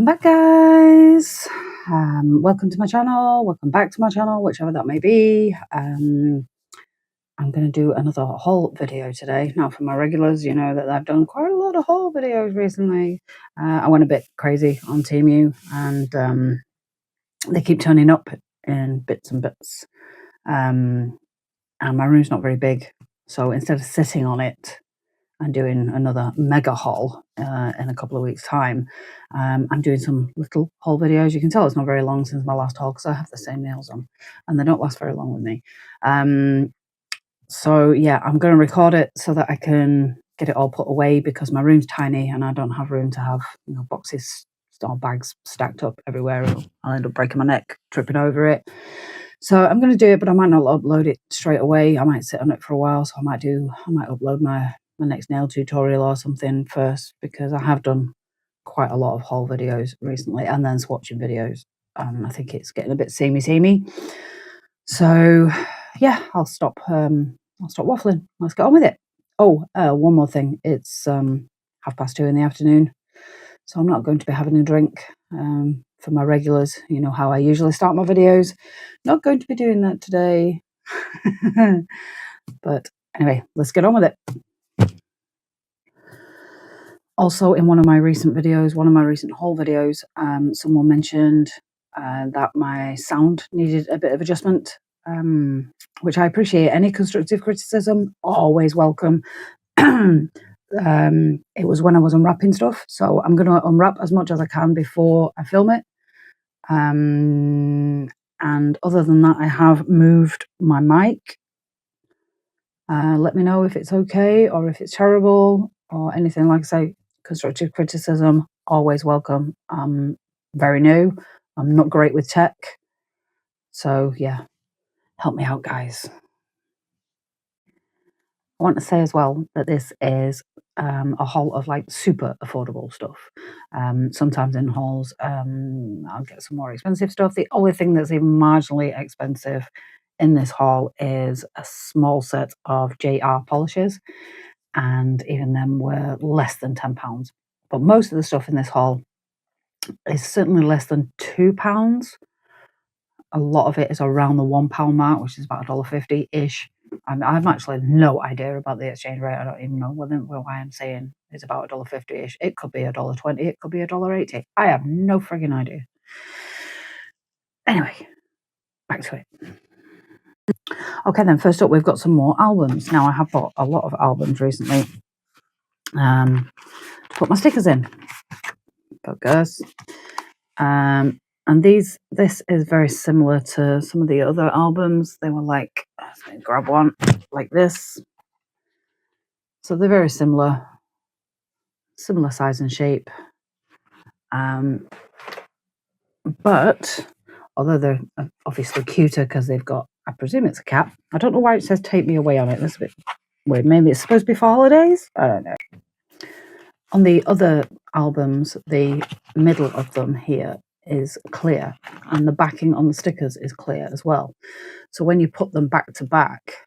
Welcome back, guys. Welcome to my channel. Welcome back to my channel, whichever that may be. I'm going to do another haul video today. Now, for my regulars, you know that I've done quite a lot of haul videos recently. I went a bit crazy on Temu, and they keep turning up in bits and bits. And my room's not very big, so instead of sitting on it and doing another mega haul in a couple of weeks' time, I'm doing some little haul videos. You can tell it's not very long since my last haul because I have the same nails on and they don't last very long with me. So yeah, I'm going to record it so that I can get it all put away because my room's tiny and I don't have room to have boxes or bags stacked up everywhere. I'll end up breaking my neck tripping over it. So I'm going to do it, but I might not upload it straight away. I might sit on it for a while. So I might upload my next nail tutorial or something first, because I have done quite a lot of haul videos recently and then swatching videos. I think it's getting a bit samey. So yeah, I'll stop waffling. Let's get on with it. Oh, one more thing. It's 2:30 in the afternoon, so I'm not going to be having a drink. For my regulars, you know how I usually start my videos. Not going to be doing that today. But anyway, let's get on with it. Also, in one of my recent haul videos, someone mentioned that my sound needed a bit of adjustment, which I appreciate. Any constructive criticism, always welcome. It was when I was unwrapping stuff, so I'm going to unwrap as much as I can before I film it. And other than that, I have moved my mic. Let me know if it's okay or if it's terrible or anything. Like I say, constructive criticism, always welcome. I'm very new. I'm not great with tech. So yeah, help me out, guys. I want to say as well that this is a haul of like super affordable stuff. Sometimes in hauls, I'll get some more expensive stuff. The only thing that's even marginally expensive in this haul is a small set of JR polishes, and even them were less than £10. But most of the stuff in this haul is certainly less than £2. A lot of it is around the £1 mark, which is about $1.50-ish. I've actually no idea about the exchange rate. I don't even know why I'm saying it's about $1.50-ish. It could be $1.20. It could be $1.80. I have no frigging idea. Anyway, back to it. Okay, then first up, we've got some more albums. Now, I have bought a lot of albums recently to put my stickers in. Focus. And this is very similar to some of the other albums. They were like, let me grab one like this. So they're very similar size and shape. But although they're obviously cuter because they've got, I presume it's a cap. I don't know why it says "Take Me Away" on it. That's a bit weird. Maybe it's supposed to be for holidays. I don't know. On the other albums, the middle of them here is clear, and the backing on the stickers is clear as well. So when you put them back to back,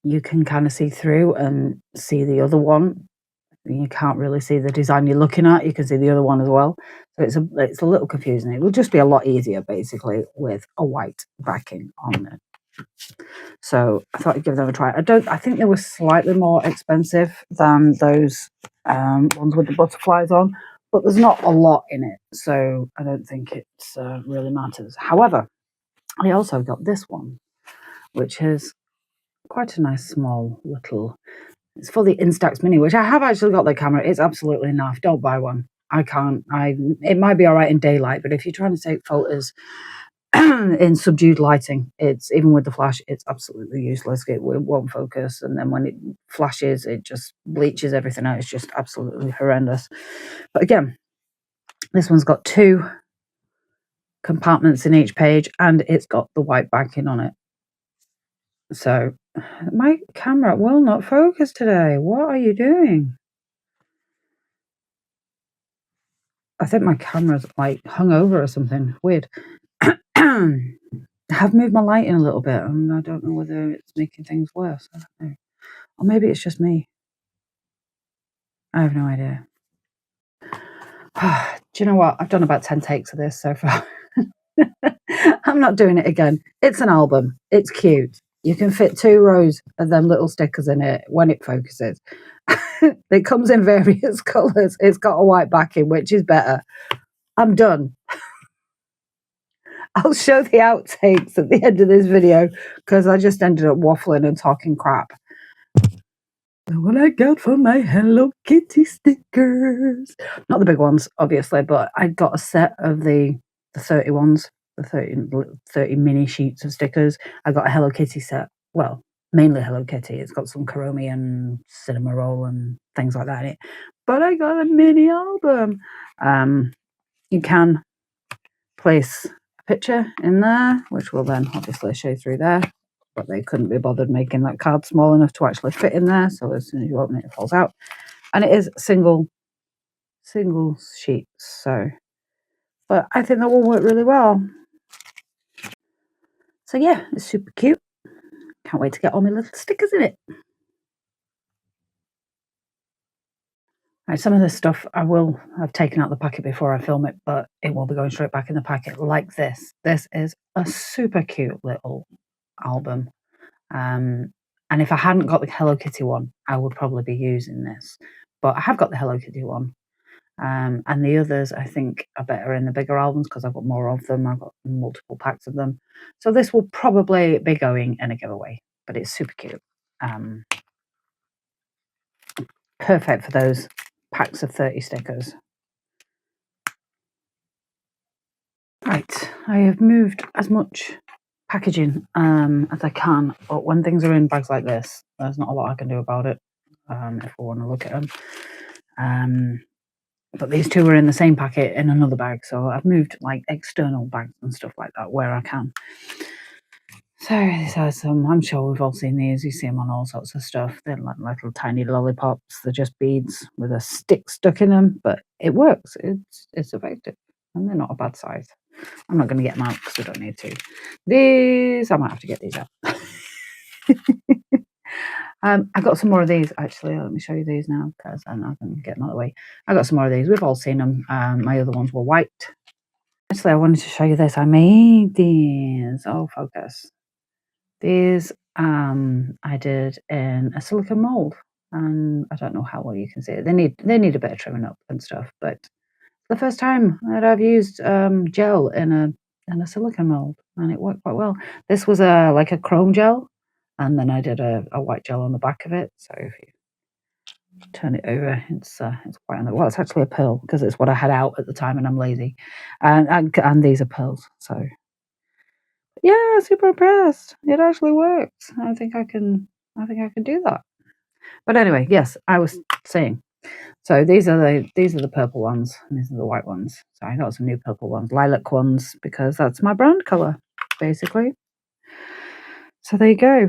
you can kind of see through and see the other one. You can't really see the design you're looking at. You can see the other one as well. So it's a little confusing. It will just be a lot easier, basically, with a white backing on it. So I thought I'd give them a try. I think they were slightly more expensive than those ones with the butterflies on, but there's not a lot in it, so I don't think it really matters. However, I also got this one, which is quite a nice small little. It's for the Instax Mini, which I have actually got the camera. It's absolutely naff. Don't buy one. I can't. It might be all right in daylight, but if you're trying to take photos in subdued lighting, it's even with the flash, it's absolutely useless. It won't focus, and then when it flashes, it just bleaches everything out. It's just absolutely horrendous. But again, this one's got 2 compartments in each page, and it's got the white backing on it. So my camera will not focus today. What are you doing? I think my camera's like hung over or something. Weird. I have moved my lighting a little bit, and I don't know whether it's making things worse. I don't know. Or maybe it's just me. I have no idea. Do you know what? I've done about 10 takes of this so far. I'm not doing it again. It's an album. It's cute. You can fit 2 rows of them little stickers in it when it focuses. It comes in various colours. It's got a white backing, which is better. I'm done. I'll show the outtakes at the end of this video because I just ended up waffling and talking crap. What I got for my Hello Kitty stickers. Not the big ones, obviously, but I got a set of the 30 ones, the 30 mini sheets of stickers. I got a Hello Kitty set. Well, mainly Hello Kitty. It's got some Kuromi and Cinema Roll and things like that in it. But I got a mini album. You can place a picture in there, which will then obviously show through there. But they couldn't be bothered making that card small enough to actually fit in there. So as soon as you open it, it falls out. And it is single sheets. So, but I think that will work really well. So yeah, it's super cute. Can't wait to get all my little stickers in it. Right, some of this stuff I've taken out the packet before I film it, but it will be going straight back in the packet like this. This is a super cute little album. And if I hadn't got the Hello Kitty one, I would probably be using this. But I have got the Hello Kitty one. And the others, I think, are better in the bigger albums because I've got more of them. I've got multiple packs of them. So this will probably be going in a giveaway, but it's super cute. Perfect for those packs of 30 stickers. Right, I have moved as much packaging as I can, but when things are in bags like this, there's not a lot I can do about it if I want to look at them. But these two are in the same packet in another bag, so I've moved like external bags and stuff like that where I can. So these are some, I'm sure we've all seen these, you see them on all sorts of stuff. They're like little tiny lollipops, they're just beads with a stick stuck in them, but it works, it's effective, and they're not a bad size. I'm not going to get them out because we don't need to. These, I might have to get these out. I got some more of these actually. Let me show you these now because I'm not going to get them out of the way. I got some more of these. We've all seen them. My other ones were white. Actually, I wanted to show you this. I made these. Oh, focus. These I did in a silicone mold, and I don't know how well you can see it. They need a bit of trimming up and stuff, but the first time that I've used gel in a silicone mold, and it worked quite well. This was like a chrome gel, and then I did a white gel on the back of it. So if you turn it over, it's white on the, well, it's actually a pearl because it's what I had out at the time, and I'm lazy, and these are pearls. So yeah, super impressed. It actually works. I think I can do that. But anyway, yes, I was saying. So these are the purple ones, and these are the white ones. So I got some new purple ones, lilac ones, because that's my brand color, basically. So there you go.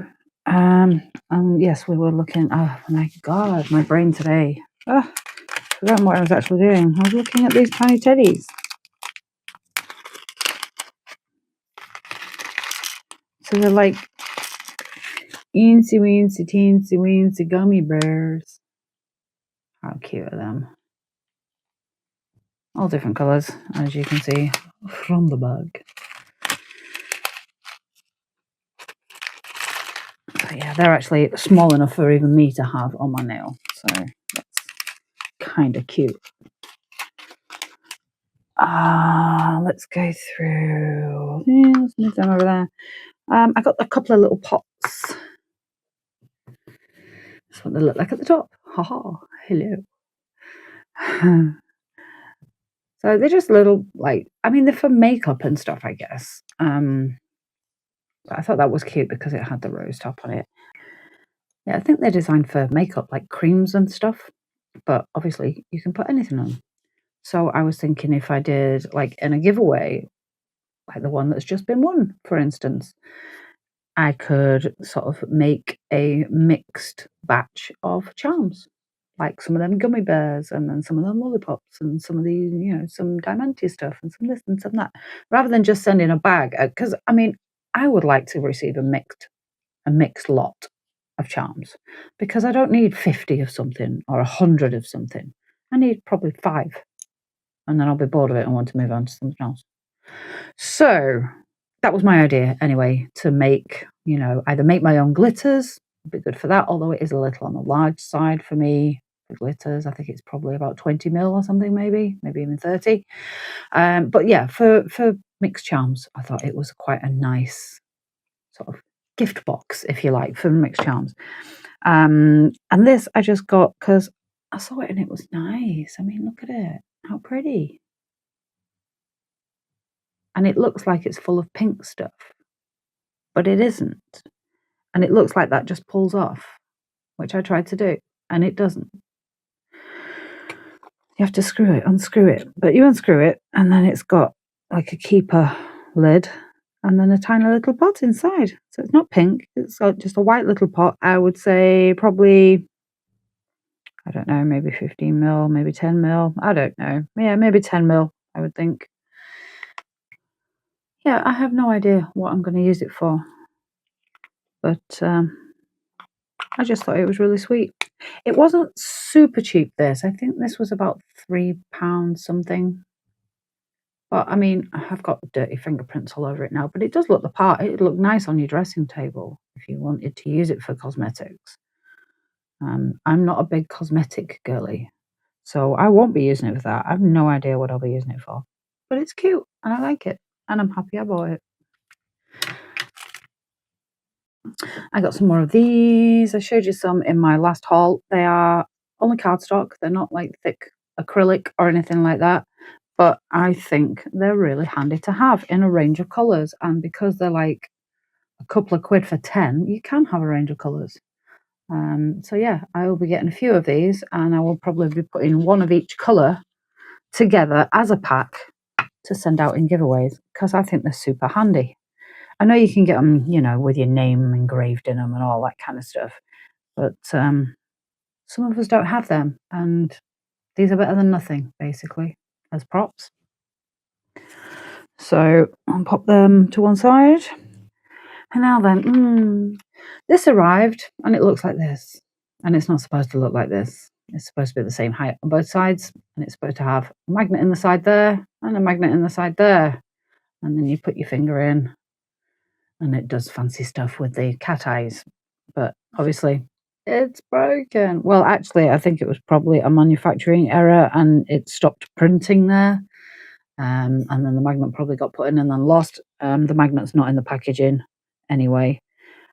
Yes, we were looking. Oh my god, my brain today. Oh, forgotten what I was actually doing. I was looking at these tiny teddies. So they're like eensy weensy teensy weensy gummy bears. How cute are them? All different colours, as you can see from the bag. But yeah, they're actually small enough for even me to have on my nail, so that's kind of cute. Let's go through. Let's move them over there. I got a couple of little pots. That's what they look like at the top. Haha, hello. So they're just little, like, I mean, they're for makeup and stuff, I guess. But I thought that was cute because it had the rose top on it. Yeah, I think they're designed for makeup, like creams and stuff. But obviously, you can put anything on. So I was thinking if I did, like, in a giveaway, like the one that's just been won, for instance, I could sort of make a mixed batch of charms. Like some of them gummy bears, and then some of them lollipops, and some of these, some diamante stuff, and some this and some that, rather than just sending a bag. Because I mean, I would like to receive a mixed lot of charms, because I don't need 50 of something or 100 of something. I need probably 5, and then I'll be bored of it and want to move on to something else. So that was my idea anyway, to make, either make my own glitters. It'd be good for that, although it is a little on the large side for me for glitters. I think it's probably about 20 mil or something, maybe even 30. But yeah, for mixed charms, I thought it was quite a nice sort of gift box, if you like, for mixed charms. And this I just got because I saw it and it was nice. I mean, look at it. How pretty. And it looks like it's full of pink stuff, but it isn't. And it looks like that just pulls off, which I tried to do, and it doesn't. You have to unscrew it, but you unscrew it, and then it's got like a keeper lid, and then a tiny little pot inside. So it's not pink, it's got just a white little pot. I would say probably, I don't know, maybe 15 mil, maybe 10 mil. I don't know. Yeah, maybe 10 mil, I would think. Yeah, I have no idea what I'm going to use it for. But I just thought it was really sweet. It wasn't super cheap, this. I think this was about £3 something. But I mean, I have got dirty fingerprints all over it now, but it does look the part. It looked nice on your dressing table if you wanted to use it for cosmetics. I'm not a big cosmetic girly, so I won't be using it for that. I have no idea what I'll be using it for. But it's cute, and I like it, and I'm happy I bought it. I got some more of these. I showed you some in my last haul. They are only cardstock. They're not like thick acrylic or anything like that. But I think they're really handy to have in a range of colours. And because they're like a couple of quid for 10, you can have a range of colours. So yeah, I will be getting a few of these, and I will probably be putting one of each colour together as a pack to send out in giveaways, because I think they're super handy. I know you can get them, with your name engraved in them and all that kind of stuff, but some of us don't have them, and these are better than nothing, basically, as props. So I'll pop them to one side. And now then, this arrived, and it looks like this. And it's not supposed to look like this. It's supposed to be the same height on both sides, and it's supposed to have a magnet in the side there and a magnet in the side there. And then you put your finger in, and it does fancy stuff with the cat eyes. But obviously, it's broken. Well, actually, I think it was probably a manufacturing error, and it stopped printing there. And then the magnet probably got put in and then lost. The magnet's not in the packaging anyway.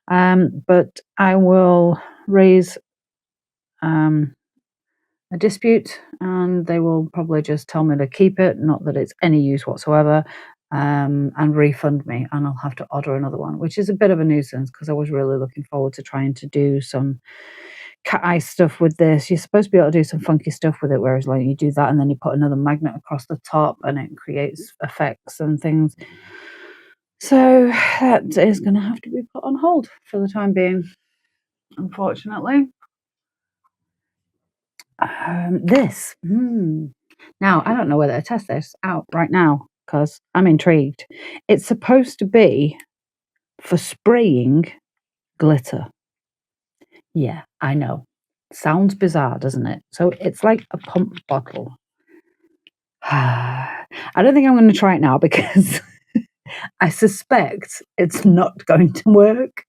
But I will raise a dispute, and they will probably just tell me to keep it, not that it's any use whatsoever, and refund me, and I'll have to order another one, which is a bit of a nuisance because I was really looking forward to trying to do some cat eye stuff with this. You're supposed to be able to do some funky stuff with it, whereas like you do that and then you put another magnet across the top and it creates effects and things. So that is going to have to be put on hold for the time being, unfortunately. This. Now, I don't know whether to test this out right now because I'm intrigued. It's supposed to be for spraying glitter. Yeah, I know. Sounds bizarre, doesn't it? So it's like a pump bottle. I don't think I'm going to try it now because I suspect it's not going to work.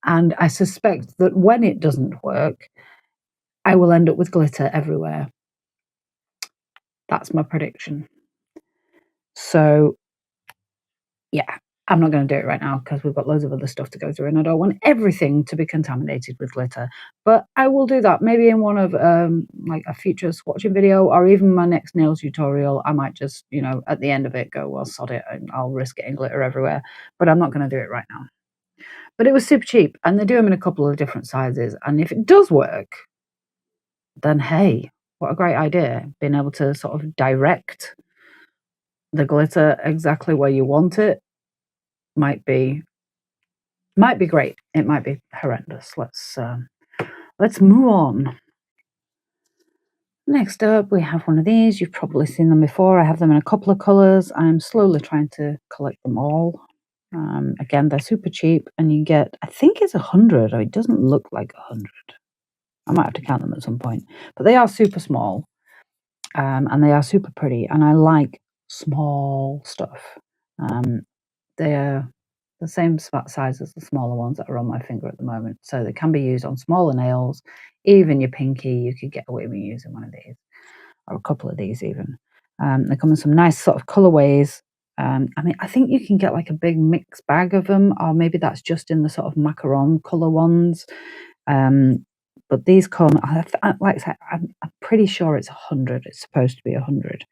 And I suspect that when it doesn't work, I will end up with glitter everywhere. That's my prediction. So, yeah, I'm not going to do it right now because we've got loads of other stuff to go through and I don't want everything to be contaminated with glitter. But I will do that maybe in one of like a future swatching video or even my next nails tutorial. I might just, at the end of it go, well, sod it, and I'll risk getting glitter everywhere. But I'm not going to do it right now. But it was super cheap, and they do them in a couple of different sizes. And if it does work, then hey, what a great idea. Being able to sort of direct the glitter exactly where you want it might be great. It might be horrendous. Let's move on. Next up, we have one of these. You've probably seen them before. I have them in a couple of colours. I'm slowly trying to collect them all. Again, they're super cheap, and you get, I think it's 100, or it doesn't look like 100. I might have to count them at some point, but they are super small. and they are super pretty. And I like small stuff. They are the same size as the smaller ones that are on my finger at the moment, so they can be used on smaller nails. Even your pinky, you could get away with using one of these, or a couple of these even. They come in some nice sort of colorways. I mean, I think you can get like a big mixed bag of them, or maybe that's just in the sort of macaron color ones. But these come, like I said, I'm pretty sure it's 100. It's supposed to be 100.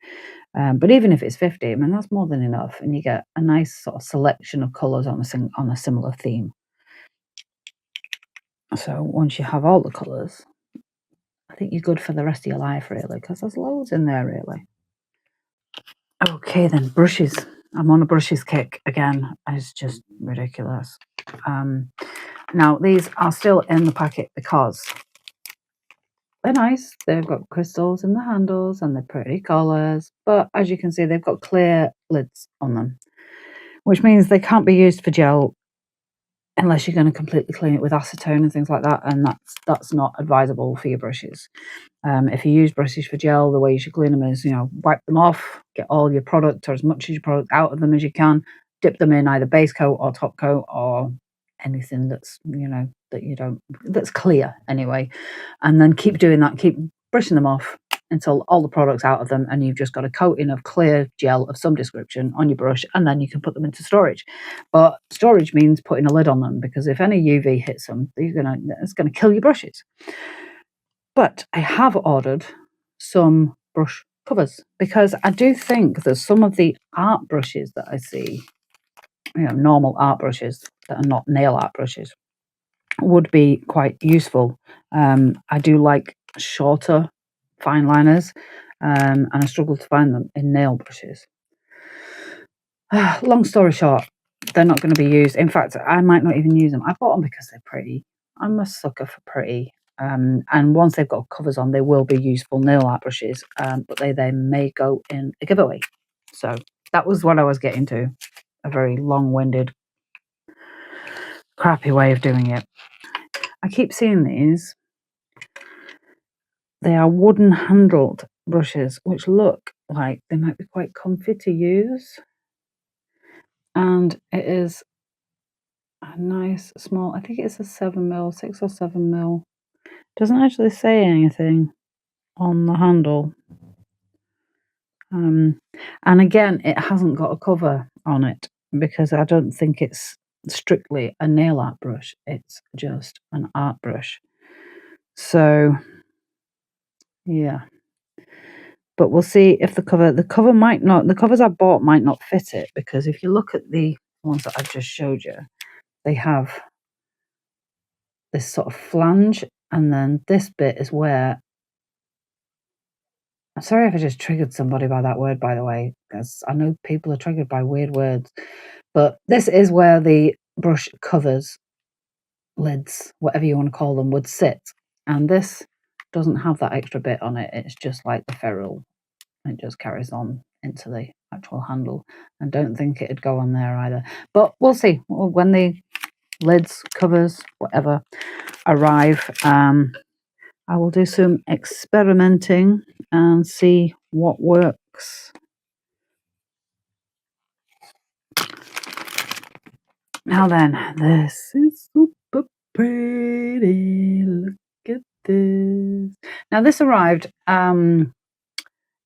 But even if it's 50, I mean, that's more than enough. And you get a nice sort of selection of colours on a similar theme. So once you have all the colours, I think you're good for the rest of your life, really, because there's loads in there, really. Okay, then, brushes. I'm on a brushes kick again. It's just ridiculous. Now, these are still in the packet because they're nice. They've got crystals in the handles and they're pretty colours. But as you can see, they've got clear lids on them, which means they can't be used for gel unless you're going to completely clean it with acetone and things like that. And that's not advisable for your brushes. If you use brushes for gel, the way you should clean them is, wipe them off, get all your product or as much of your product out of them as you can, dip them in either base coat or top coat or anything that's, that's clear anyway. And then keep doing that, keep brushing them off until all the product's out of them and you've just got a coating of clear gel of some description on your brush, and then you can put them into storage. But storage means putting a lid on them, because if any UV hits them, it's going to kill your brushes. But I have ordered some brush covers because I do think that some of the art brushes that I see, normal art brushes that are not nail art brushes, would be quite useful. I do like shorter fine liners, and I struggle to find them in nail brushes. Long story short, they're not going to be used. In fact, I might not even use them. I bought them because they're pretty. I'm a sucker for pretty. And once they've got covers on, they will be useful nail art brushes, but they may go in a giveaway. So that was what I was getting to. A very long-winded, crappy way of doing it. I keep seeing these. They are wooden-handled brushes, which look like they might be quite comfy to use. And it is a nice small, I think it's a 7mm, 6 or 7mm. Doesn't actually say anything on the handle. And again, it hasn't got a cover on it because I don't think it's strictly a nail art brush. It's just an art brush. So, yeah. But we'll see if the covers I bought might not fit it, because if you look at the ones that I've just showed you, they have this sort of flange, and then this bit is where, I'm sorry if I just triggered somebody by that word, by the way, because I know people are triggered by weird words, but this is where the brush covers, lids, whatever you want to call them, would sit. And this doesn't have that extra bit on it. It's just like the ferrule. It just carries on into the actual handle. I don't think it'd go on there either. But we'll see. When the lids, covers, whatever, arrive, I will do some experimenting and see what works. Now then, this is super pretty. Look at this. Now this arrived in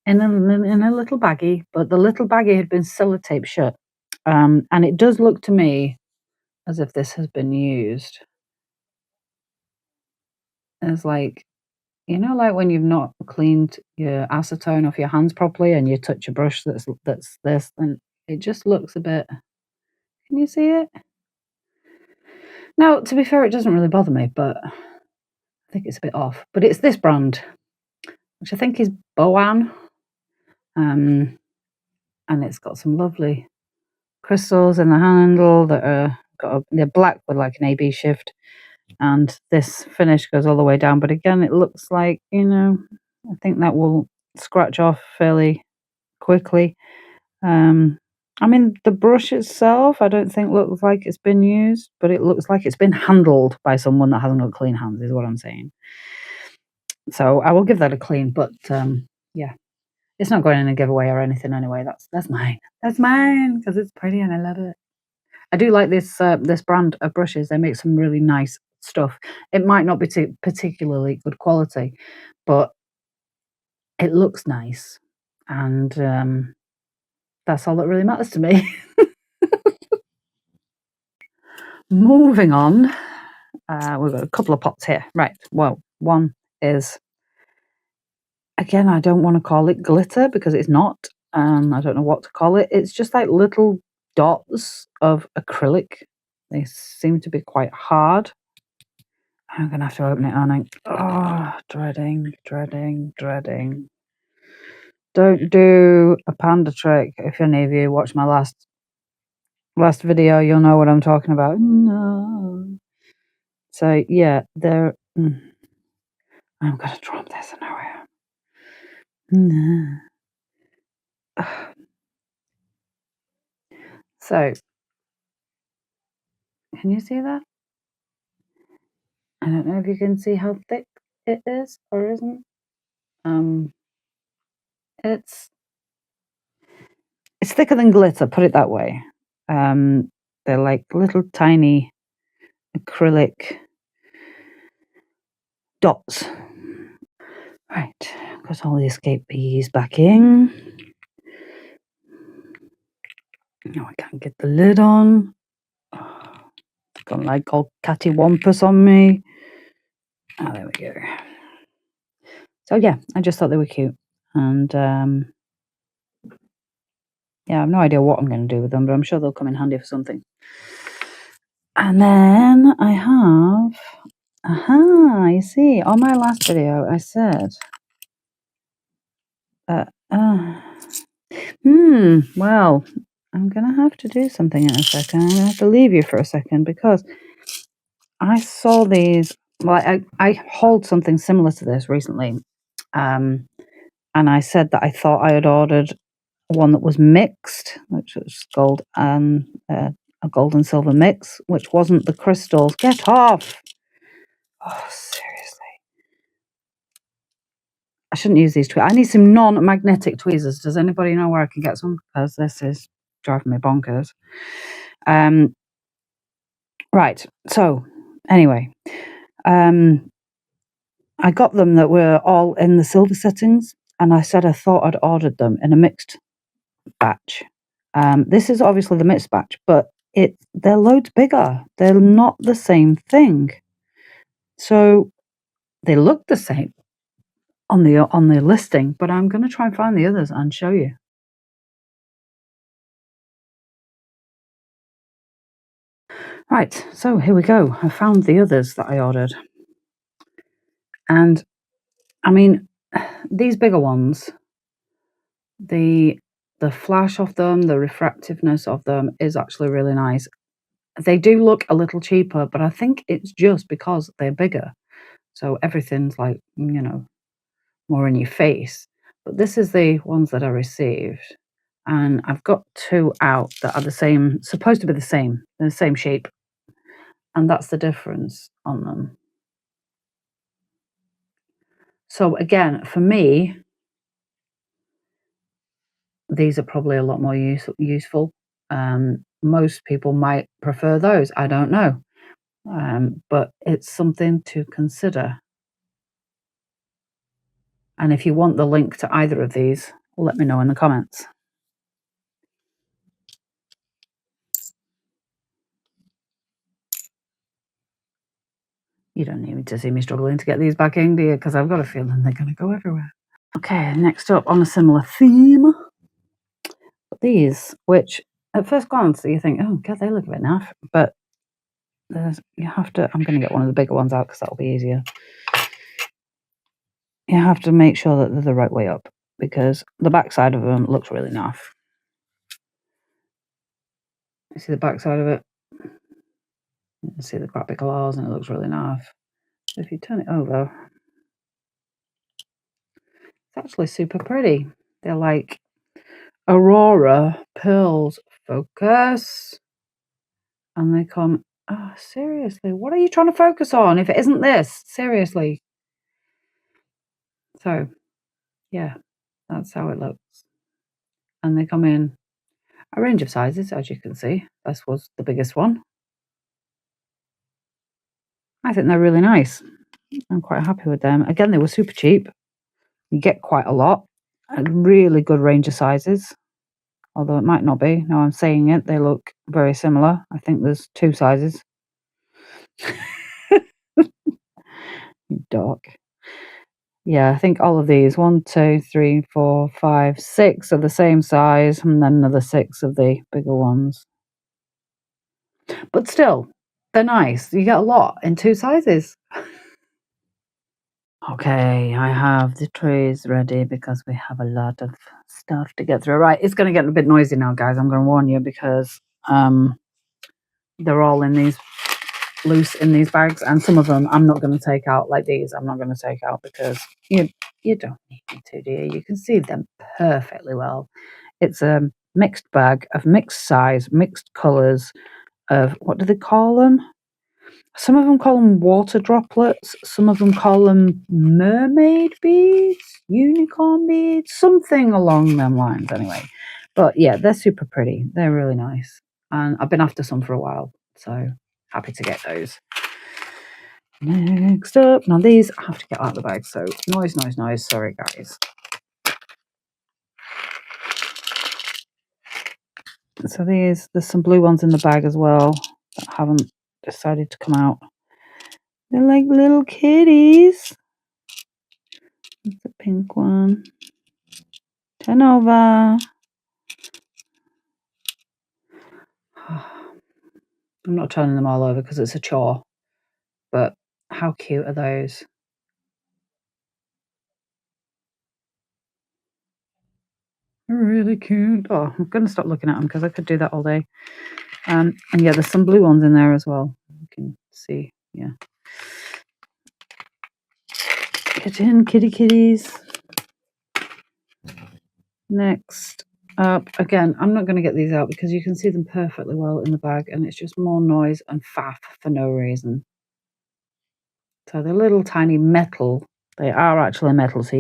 a little baggie, but the little baggie had been sellotaped shut. And it does look to me as if this has been used. It's like, like when you've not cleaned your acetone off your hands properly and you touch a brush that's this, and it just looks a bit. Can you see it? Now, to be fair, it doesn't really bother me, but I think it's a bit off. But it's this brand, which I think is Boan. And it's got some lovely crystals in the handle that are they're black with like an AB shift, and this finish goes all the way down. But again, it looks like, I think that will scratch off fairly quickly. I mean, the brush itself, I don't think looks like it's been used, but it looks like it's been handled by someone that hasn't got clean hands, is what I'm saying. So I will give that a clean, but yeah. It's not going in a giveaway or anything anyway. That's mine. That's mine because it's pretty and I love it. I do like this this brand of brushes. They make some really nice stuff. It might not be particularly good quality, but it looks nice, and that's all that really matters to me. Moving on, we've got a couple of pots here. Right. Well, one is, again, I don't want to call it glitter because it's not. I don't know what to call it. It's just like little dots of acrylic. They seem to be quite hard. I'm going to have to open it, aren't I? Oh, dreading. Don't do a panda trick. If any of you watch my last video, you'll know what I'm talking about. No. So, yeah, they're... I'm going to drop this. I know I am. No. So, can you see that? I don't know if you can see how thick it is or isn't. It's thicker than glitter, put it that way. They're like little tiny acrylic dots. Right, got all the escape peas back in. No, I can't get the lid on. Got like all cattywampus on me. Oh, there we go. So yeah, I just thought they were cute. And yeah, I have no idea what I'm going to do with them, but I'm sure they'll come in handy for something. And then I have... you see, on my last video, I said... well, I'm going to have to do something in a second. I'm going to have to leave you for a second because I saw these... Well, I hauled something similar to this recently. And I said that I thought I had ordered one that was mixed, which was gold and a gold and silver mix, which wasn't the crystals. Get off! Oh, seriously. I shouldn't use these tweezers. I need some non-magnetic tweezers. Does anybody know where I can get some? Because this is driving me bonkers. Right. So, anyway, I got them that were all in the silver settings, and I said I thought I'd ordered them in a mixed batch. This is obviously the mixed batch, but they're loads bigger. They're not the same thing. So they look the same on the listing, but I'm going to try and find the others and show you. Right, so here we go. I found the others that I ordered. And, I mean, these bigger ones, the flash of them, the refractiveness of them is actually really nice. They do look a little cheaper, but I think it's just because they're bigger. So everything's like, more in your face. But this is the ones that I received. And I've got two out that are supposed to be the same. They're the same shape. And that's the difference on them. So again, for me, these are probably a lot more useful. Most people might prefer those. I don't know. But it's something to consider. And if you want the link to either of these, let me know in the comments. You don't need to see me struggling to get these back in, do you? Because I've got a feeling they're going to go everywhere. Okay, next up on a similar theme, these, which at first glance you think, oh god, they look a bit naff, but you have to... I'm going to get one of the bigger ones out because that'll be easier. You have to make sure that they're the right way up because the backside of them looks really naff. You see the backside of it? You can see the crappy claws and it looks really naff. So if you turn it over, it's actually super pretty. They're like Aurora pearls. Focus. And they come... Oh, seriously, what are you trying to focus on if it isn't this? Seriously. So, yeah. That's how it looks. And they come in a range of sizes, as you can see. This was the biggest one. I think they're really nice. I'm quite happy with them. Again, they were super cheap. You get quite a lot. A really good range of sizes. Although it might not be. Now I'm saying it, they look very similar. I think there's 2 sizes. You dork. Yeah, I think all of these 1, 2, 3, 4, 5, 6 are the same size, and then another 6 of the bigger ones. But still, they're nice. You get a lot in 2 sizes. Okay, I have the trays ready because we have a lot of stuff to get through. Right, it's going to get a bit noisy now, guys. I'm going to warn you because they're all in these loose in these bags, and some of them I'm not going to take out, like these. I'm not going to take out because you don't need me to, do you? You can see them perfectly well. It's a mixed bag of mixed size, mixed colours of, what do they call them? Some of them call them water droplets. Some of them call them mermaid beads, unicorn beads, something along them lines anyway. But yeah, they're super pretty. They're really nice. And I've been after some for a while, so happy to get those. Next up, now these I have to get out of the bag, so noise. Sorry, guys. So there's some blue ones in the bag as well that haven't decided to come out. They're like little kitties. That's the pink one. Turn over. I'm not turning them all over because it's a chore, but how cute are those? Really cute. Oh, I'm going to stop looking at them because I could do that all day. And yeah, there's some blue ones in there as well. You can see, yeah. Get in, kitties. Next up, again, I'm not going to get these out because you can see them perfectly well in the bag, and it's just more noise and faff for no reason. So they're little tiny metal. They are actually metal, so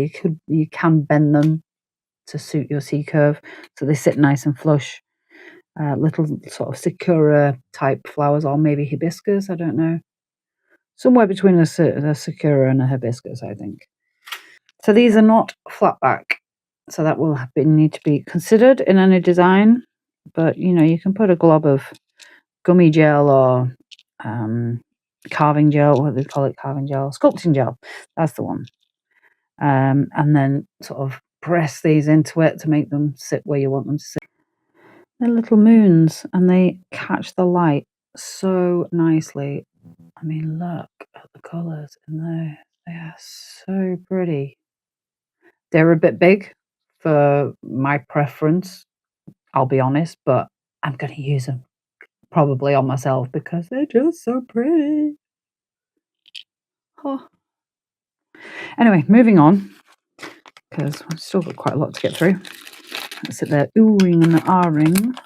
you can bend them to suit your C curve, so they sit nice and flush. Little sort of sakura type flowers, or maybe hibiscus, I don't know. Somewhere between a sakura and a hibiscus, I think. So these are not flat back, so that will need to be considered in any design. But you can put a glob of gummy gel or carving gel. What do they call it? Carving gel, sculpting gel. That's the one. And then sort of press these into it to make them sit where you want them to sit. They're little moons, and they catch the light so nicely. I mean, look at the colours in there. They are so pretty. They're a bit big for my preference, I'll be honest, but I'm going to use them probably on myself because they're just so pretty. Oh. Anyway, moving on, because I've still got quite a lot to get through. Let's sit there oohing and ahhing.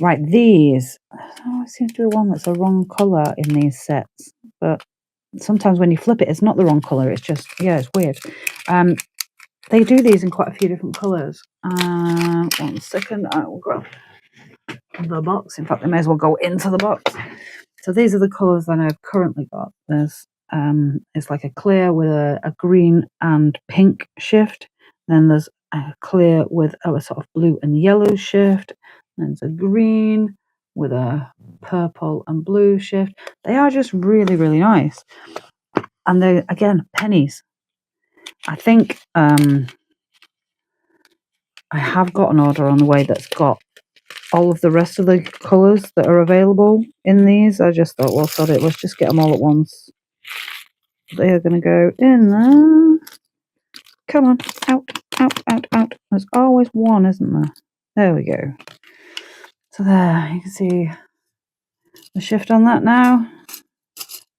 Right, these. Oh, it seems to be the one that's the wrong colour in these sets. But sometimes when you flip it, it's not the wrong colour. It's just, yeah, it's weird. They do these in quite a few different colours. 1 second, I will grab the box. In fact, they may as well go into the box. So these are the colours that I've currently got. There's it's like a clear with a green and pink shift. Then there's a clear with a sort of blue and yellow shift. Then there's a green with a purple and blue shift. They are just really, really nice. And they're, again, pennies. I think I have got an order on the way that's got all of the rest of the colours that are available in these. I just thought, well, sod it, let's just get them all at once. They are going to go in there. Come on, out. There's always one, isn't there? There we go. So there, you can see the shift on that now.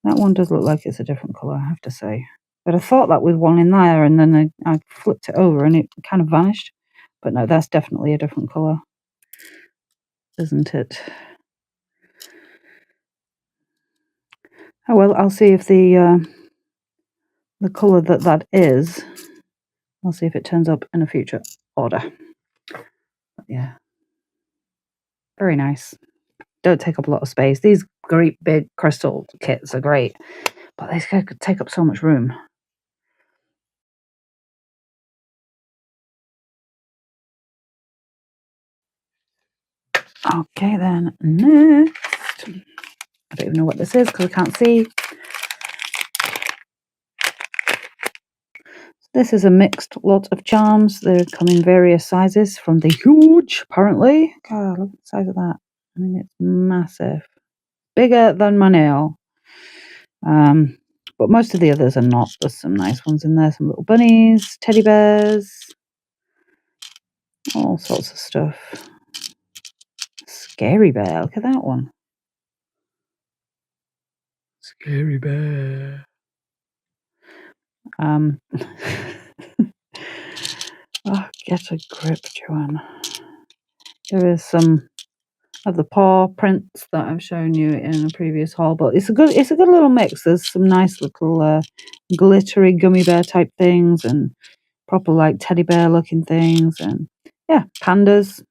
That one does look like it's a different colour, I have to say. But I thought that with one in there, and then I flipped it over and it kind of vanished. But no, that's definitely a different colour, isn't it? Oh well, I'll see if the colour that is I'll see if it turns up in a future order. But yeah, very nice. Don't take up a lot of space. These great big crystal kits are great, but they could take up so much room. Okay, then next. I don't even know what this is because I can't see. This is a mixed lot of charms. They come in various sizes from the huge, apparently. God, look at the size of that. I mean, it's massive. Bigger than my nail. But most of the others are not. There's some nice ones in there. Some little bunnies, teddy bears, all sorts of stuff. Scary bear. Look at that one. Scary bear. Oh, get a grip, Joanne. There is some of the paw prints that I've shown you in a previous haul, but it's a good little mix. There's some nice little glittery gummy bear type things and proper like teddy bear looking things, and yeah, pandas.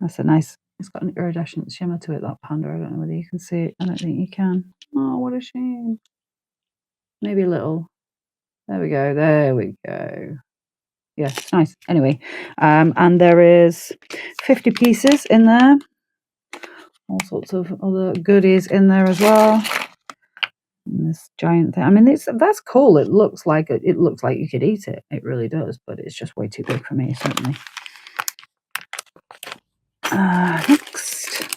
That's a nice. It's got an iridescent shimmer to it. That panda. I don't know whether you can see it. I don't think you can. Oh, what a shame. Maybe a little. There we go. There we go. Yeah, it's nice. Anyway, and there is 50 pieces in there. All sorts of other goodies in there as well. And this giant thing. I mean, that's cool. It looks like you could eat it. It really does, but it's just way too big for me, certainly. Next,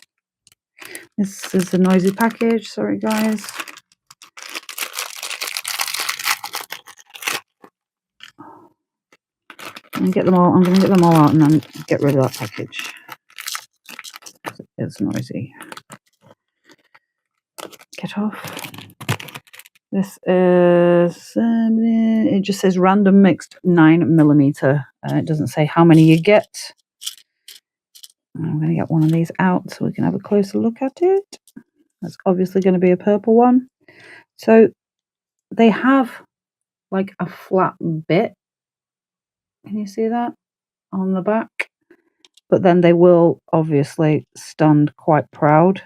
this is a noisy package. Sorry, guys. I'm going to get them all out and then get rid of that package. It's noisy. Get off. This is, it just says random mixed 9mm. It doesn't say how many you get. I'm going to get one of these out so we can have a closer look at it. That's obviously going to be a purple one. So they have like a flat bit. Can you see that on the back? But then they will obviously stand quite proud.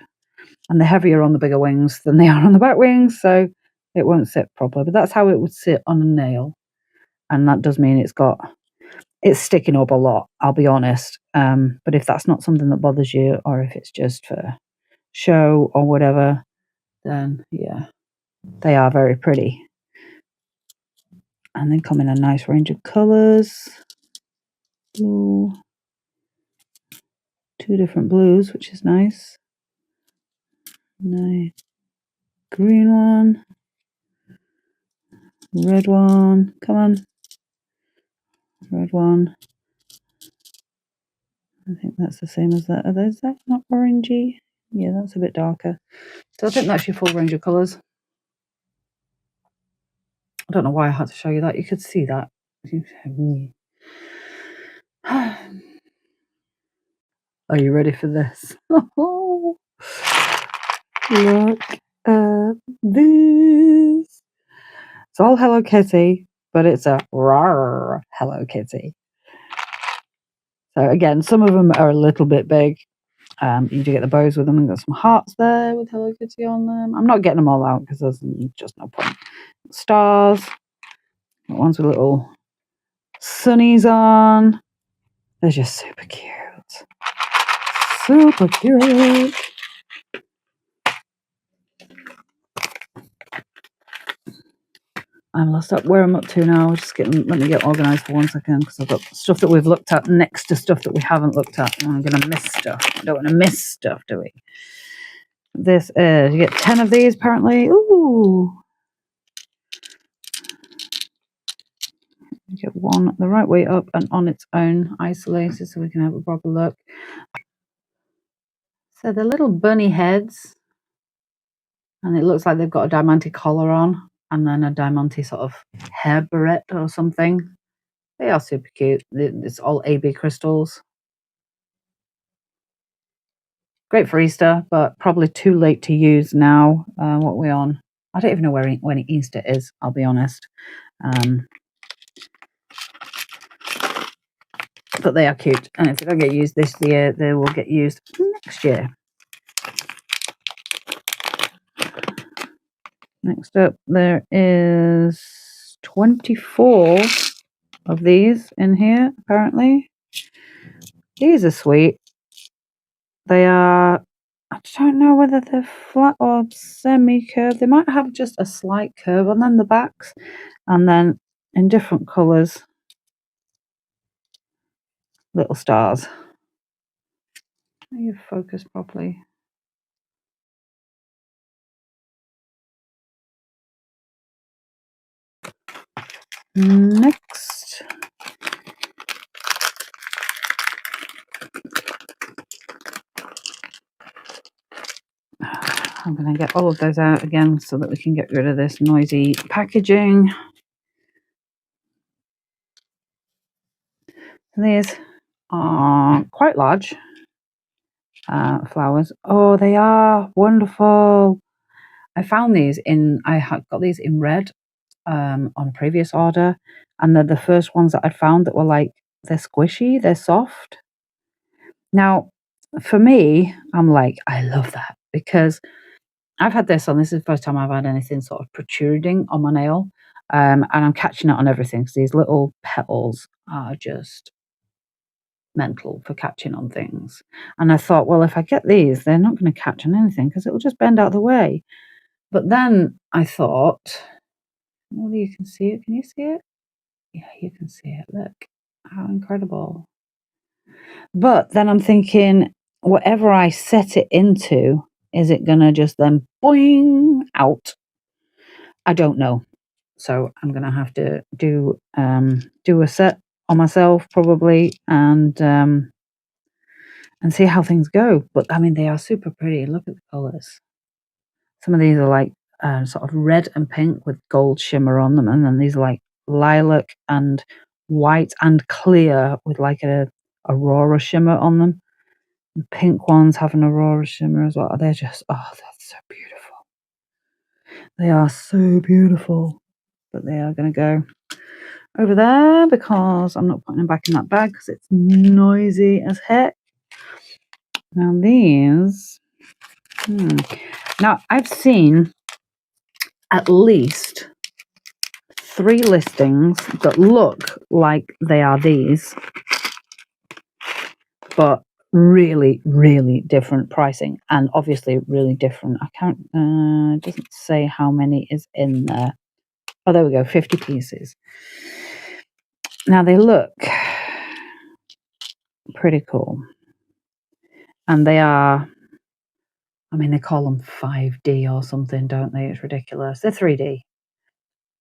And they're heavier on the bigger wings than they are on the back wings, so it won't sit properly. But that's how it would sit on a nail. And that does mean it's sticking up a lot, I'll be honest. But if that's not something that bothers you, or if it's just for show or whatever, then yeah, they are very pretty. And they come in a nice range of colours. Blue. 2 different blues, which is nice. Nice. Green one. Red one. Come on. Red one. I think that's the same as that. Is that not orangey? Yeah, that's a bit darker. So I think that's your full range of colours. I don't know why I had to show you that. You could see that. Are you ready for this? Look at this. It's all Hello Kitty, but it's a rawr Hello Kitty. So again, some of them are a little bit big. You do get the bows with them, and got some hearts there with Hello Kitty on them. I'm not getting them all out because there's just no point. Stars. Got ones with little sunnies on. They're just super cute. Super cute. I'm lost up where I'm up to now. Let me get organised for 1 second because I've got stuff that we've looked at next to stuff that we haven't looked at. And I'm going to miss stuff. I don't want to miss stuff, do we? This is, you get 10 of these apparently. Ooh. You get one the right way up and on its own, isolated, so we can have a proper look. So they're little bunny heads. And it looks like they've got a diamante collar on and then a diamante sort of hair barrette or something. They are super cute. It's all AB crystals. Great for Easter, but probably too late to use now. What are we on? I don't even know when Easter is, I'll be honest. but they are cute. And if they don't get used this year, they will get used next year. Next up, there is 24 of these in here, apparently. These are sweet. They are, I don't know whether they're flat or semi-curved. They might have just a slight curve on them, the backs, and then in different colours, little stars. Are you focused properly? Next, I'm going to get all of those out again so that we can get rid of this noisy packaging. These are quite large flowers. Oh, they are wonderful. I found these I got these in red on a previous order, and they're the first ones that I'd found that were like, they're squishy, they're soft. Now, for me, I'm like, I love that because I've had this on. This is the first time I've had anything sort of protruding on my nail, and I'm catching it on everything because these little petals are just mental for catching on things. And I thought, well, if I get these, they're not going to catch on anything because it will just bend out of the way. But then I thought, whether you can see it. Can you see it? Yeah, you can see it. Look, how incredible. But then I'm thinking, whatever I set it into, is it going to just then boing out? I don't know. So I'm going to have to do a set on myself probably and see how things go. But I mean, they are super pretty. Look at the colours. Some of these are like sort of red and pink with gold shimmer on them, and then these are like lilac and white and clear with like a aurora shimmer on them. The pink ones have an aurora shimmer as well. They're just, oh, that's so beautiful. They are so beautiful. But they are going to go over there because I'm not putting them back in that bag because it's noisy as heck. Now these, now I've seen at least 3 listings that look like they are these, but really, really different pricing and obviously really different. I can't, it doesn't say how many is in there. Oh, there we go, 50 pieces. Now they look pretty cool. And they are, I mean, they call them 5D or something, don't they? It's ridiculous. They're 3D.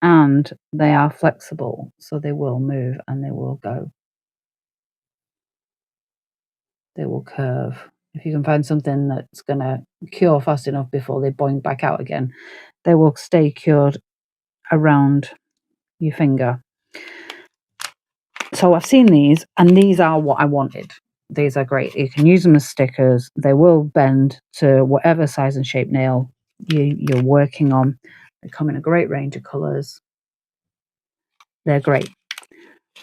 And they are flexible, so they will move and they will go. They will curve. If you can find something that's going to cure fast enough before they boing back out again, they will stay cured around your finger. So I've seen these, and these are what I wanted. These are great. You can use them as stickers. They will bend to whatever size and shape nail you're working on. They come in a great range of colours. They're great.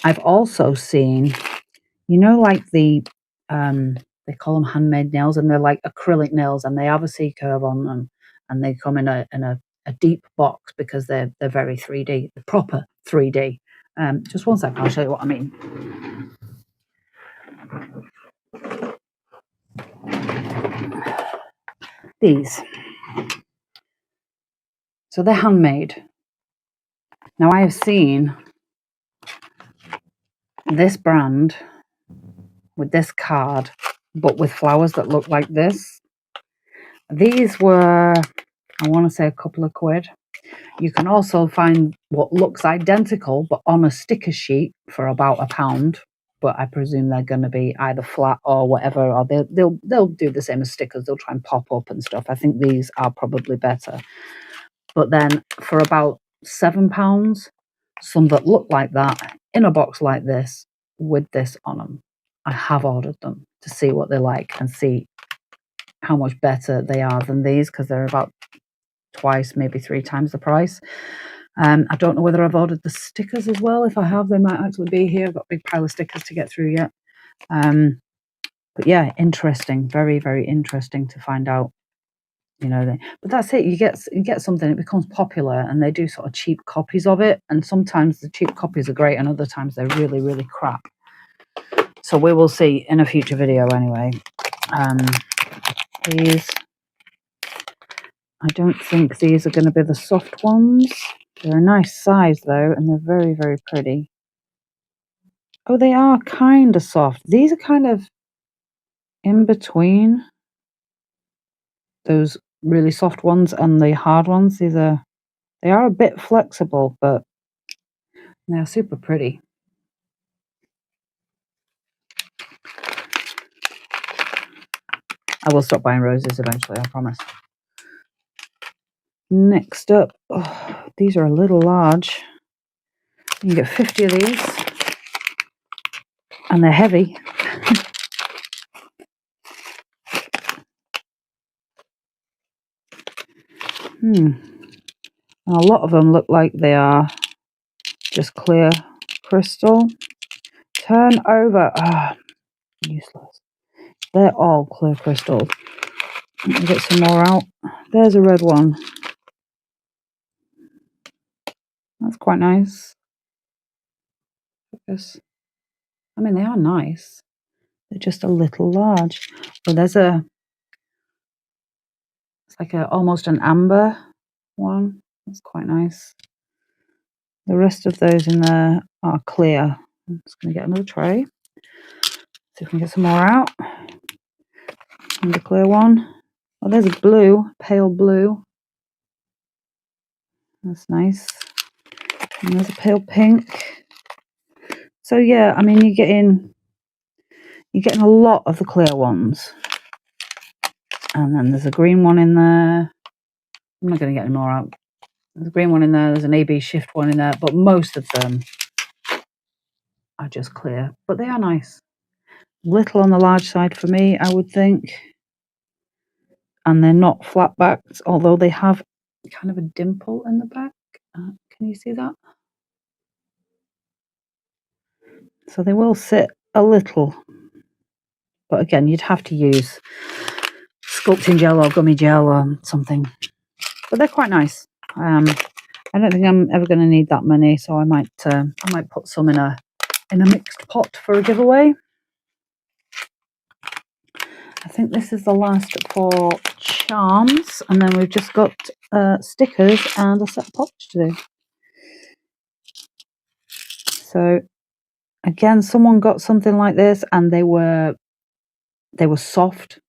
I've also seen, like the they call them handmade nails, and they're like acrylic nails, and they have a C curve on them, and they come in a deep box because they're very 3D, the proper 3D. Just one second, I'll show you what I mean. These, so they're handmade. Now I have seen this brand with this card, but with flowers that look like this. These were, I want to say, a couple of quid. You can also find what looks identical but on a sticker sheet for about £1. But I presume they're going to be either flat or whatever, or they'll do the same as stickers. They'll try and pop up and stuff. I think these are probably better. But then for about £7, some that look like that in a box like this with this on them. I have ordered them to see what they're like and see how much better they are than these because they're about twice, maybe 3 times the price. I don't know whether I've ordered the stickers as well. If I have, they might actually be here. I've got a big pile of stickers to get through yet. But yeah, interesting, very, very interesting to find out. But that's it. You get something, it becomes popular, and they do sort of cheap copies of it. And sometimes the cheap copies are great, and other times they're really, really crap. So we will see in a future video anyway. These, I don't think these are going to be the soft ones. They're a nice size though, and they're very, very pretty. Oh, they are kind of soft. These are kind of in between those really soft ones and the hard ones. They are a bit flexible, but they're super pretty. I will stop buying roses eventually, I promise. Next up, these are a little large. You can get 50 of these, and they're heavy. And a lot of them look like they are just clear crystal. Turn over. Useless. They're all clear crystal. Let me get some more out. There's a red one. That's quite nice. Focus. I mean, they are nice. They're just a little large. But it's like almost an amber one. That's quite nice. The rest of those in there are clear. I'm just going to get another tray. See if we can get some more out. And the clear one. Oh, there's a blue, pale blue. That's nice. And there's a pale pink. So yeah, I mean, you're getting a lot of the clear ones. And then there's a green one in there. I'm not going to get any more out. There's a green one in there. There's an AB shift one in there. But most of them are just clear. But they are nice. Little on the large side for me, I would think. And they're not flat backed, although they have kind of a dimple in the back. Can you see that? So they will sit a little. But again, you'd have to use sculpting gel or gummy gel or something. But they're quite nice. I don't think I'm ever going to need that many, so I might put some in a mixed pot for a giveaway. I think this is the last for charms, and then we've just got stickers and a set of pops to do. So again, someone got something like this, and they were soft,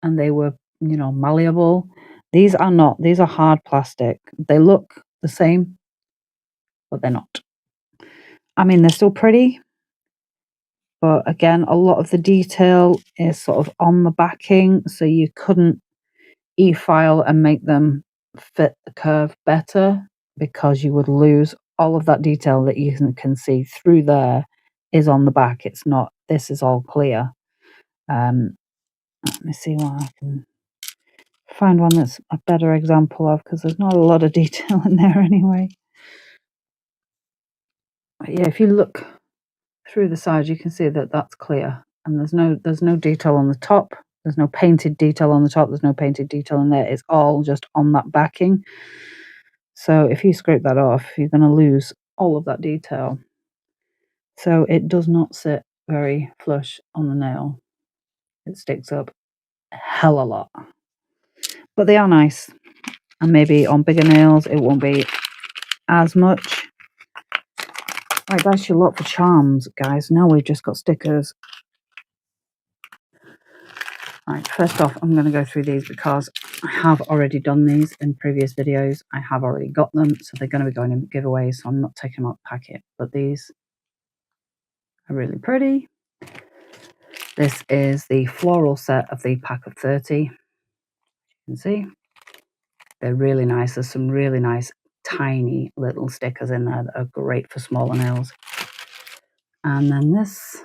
and they were malleable. These are not. These are hard plastic. They look the same, but they're not. I mean, they're still pretty, but again, a lot of the detail is sort of on the backing, so you couldn't e-file and make them fit the curve better, because you would lose all of that detail that you can see through there is on the back. It's not. This is all clear. Let me see what I can find one that's a better example of, because there's not a lot of detail in there anyway. But yeah, if you look through the sides, you can see that that's clear, and there's no detail on the top. There's no painted detail on the top. There's no painted detail in there. It's all just on that backing. So if you scrape that off, you're going to lose all of that detail. So it does not sit very flush on the nail. It sticks up a hell of a lot. But they are nice. And maybe on bigger nails, it won't be as much. Right, that's your lot for charms, guys. Now we've just got stickers. Right, first off, I'm going to go through these because I have already done these in previous videos. I have already got them, so they're going to be going in giveaways, so I'm not taking them out the packet. But these are really pretty. This is the floral set of the pack of 30. You can see they're really nice. There's some really nice tiny little stickers in there that are great for smaller nails. And then this,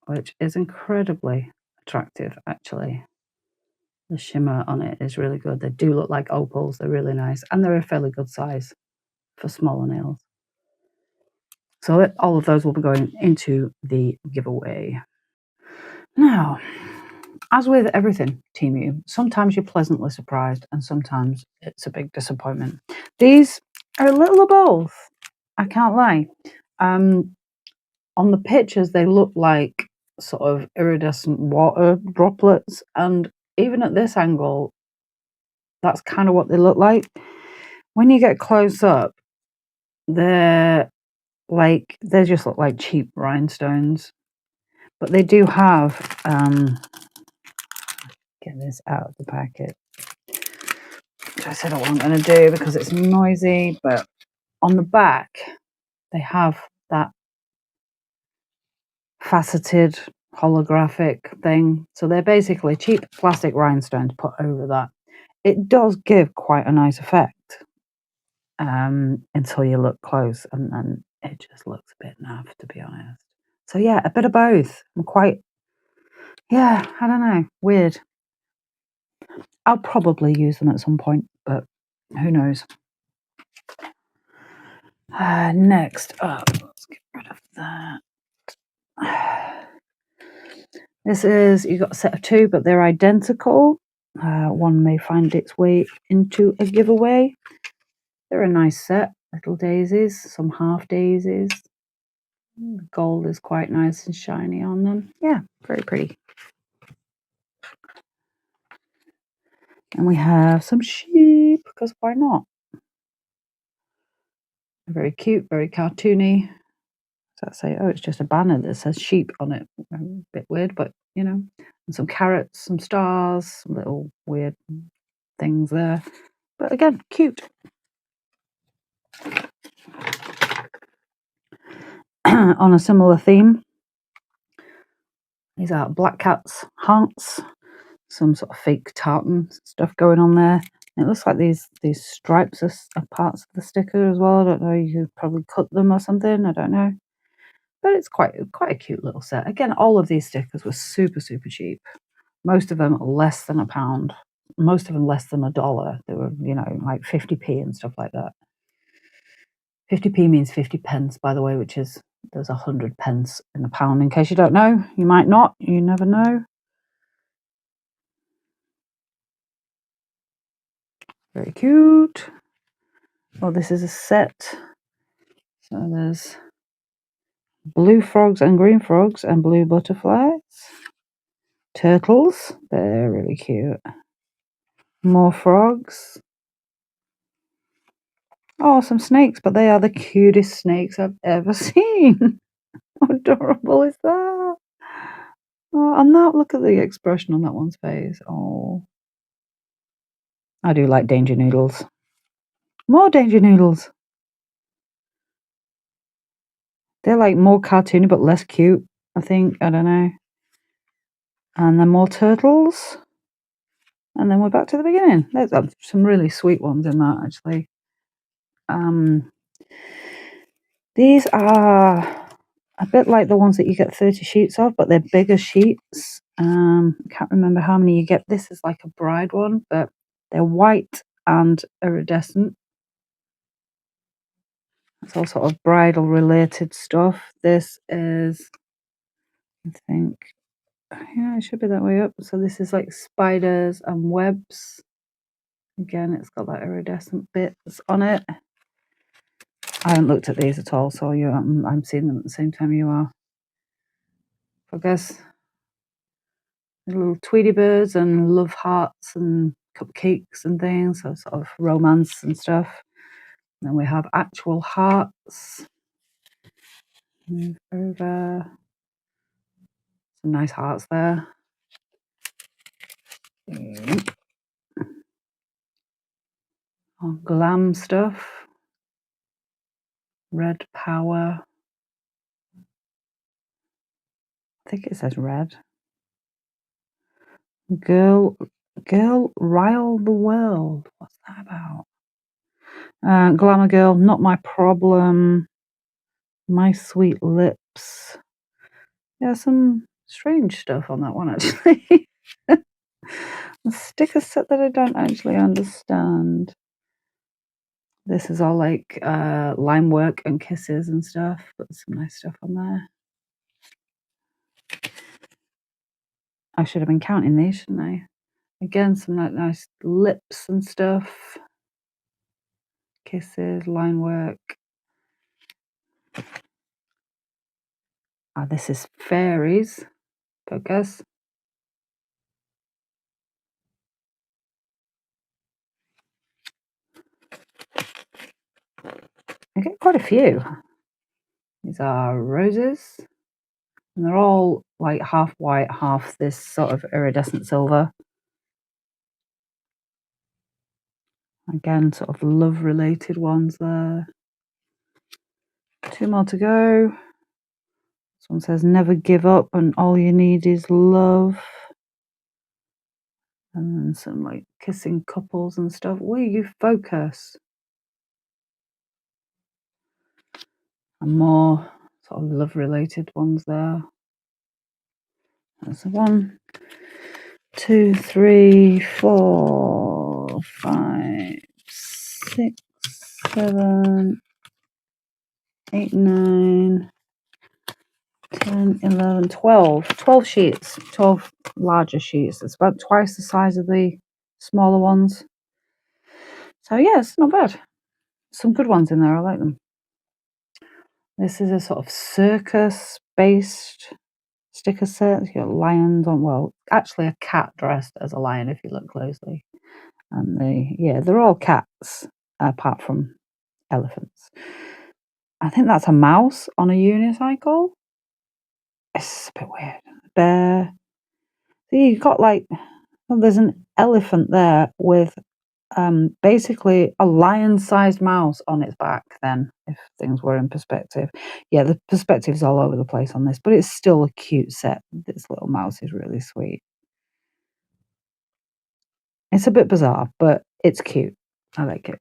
which is incredibly attractive, actually. The shimmer on it is really good. They do look like opals. They're really nice, and they're a fairly good size for smaller nails. So all of those will be going into the giveaway. Now, as with everything, Temu, sometimes you're pleasantly surprised and sometimes it's a big disappointment. These are a little of both, I can't lie. On the pictures, they look like sort of iridescent water droplets, and even at this angle, that's kind of what they look like. When you get close up, they just look like cheap rhinestones, but they do have get this out of the packet, which I said I wasn't going to do because it's noisy. But on the back, they have that faceted holographic thing. So they're basically cheap plastic rhinestones put over that. It does give quite a nice effect until you look close, and then it just looks a bit naff, to be honest. So yeah, a bit of both. I don't know, weird. I'll probably use them at some point, but who knows. Next up, let's get rid of that. This is, you've got a set of two, but they're identical. One may find its way into a giveaway. They're a nice set. Little daisies, some half daisies. The gold is quite nice and shiny on them. Yeah, very pretty. And we have some sheep, because why not? Very cute, very cartoony. So I say, oh, it's just a banner that says sheep on it. A bit weird, but you know. And some carrots, some stars, some little weird things there. But again, cute. On a similar theme, these are black cats, hearts, some sort of fake tartan stuff going on there. It looks like these stripes are parts of the sticker as well. I don't know, you could probably cut them or something, I don't know. But it's quite a cute little set. Again, all of these stickers were super, super cheap. Most of them less than £1. Most of them less than $1. They were, like 50p and stuff like that. 50p means 50 pence, by the way, which is, there's 100 pence in a pound, in case you don't know. You might not, you never know. Very cute. Well, this is a set. So there's blue frogs and green frogs and blue butterflies. Turtles, they're really cute. More frogs. Oh, some snakes, but they are the cutest snakes I've ever seen. How adorable is that? Oh, and that, look at the expression on that one's face. Oh, I do like Danger Noodles. More Danger Noodles. They're like more cartoony but less cute, I think. I don't know. And then more turtles. And then we're back to the beginning. There's some really sweet ones in that, actually. These are a bit like the ones that you get 30 sheets of, but they're bigger sheets. I can't remember how many you get. This is like a bride one, but they're white and iridescent. It's all sort of bridal related stuff. This is, I think, yeah, it should be that way up. So this is like spiders and webs. Again, it's got that iridescent bits on it. I haven't looked at these at all, so I'm seeing them at the same time you are. I guess little Tweety birds and love hearts and cupcakes and things, so sort of romance and stuff. And then we have actual hearts. Move over. Some nice hearts there. Oh, glam stuff. Red power. I think it says red. Girl rile the world. What's that about? Glamour girl, not my problem. My sweet lips. Yeah, some strange stuff on that one, actually. A sticker set that I don't actually understand. This is all like line work and kisses and stuff. Got some nice stuff on there. I should have been counting these, shouldn't I? Again, some nice lips and stuff. Kisses, line work. This is fairies. Focus. I get quite a few. These are roses. And they're all like half white, half this sort of iridescent silver. Again, sort of love-related ones there. 2 more to go. This one says, never give up and all you need is love. And then some like kissing couples and stuff. Will you focus? And more sort of love-related ones there. That's 1, 2, 3, 4, 5, 6, 7, 8, 9, 10, 11, 12. 12 sheets. 12 larger sheets. It's about twice the size of the smaller ones. So yeah, it's not bad. Some good ones in there. I like them. This is a sort of circus-based sticker set. You got lions on. Well, actually, a cat dressed as a lion if you look closely. And they're all cats apart from elephants. I think that's a mouse on a unicycle. It's a bit weird. Bear. See, you've got like, well, there's an elephant there with basically a lion-sized mouse on its back. Then, if things were in perspective, yeah, the perspective's all over the place on this, but it's still a cute set. This little mouse is really sweet. It's a bit bizarre, but it's cute. I like it.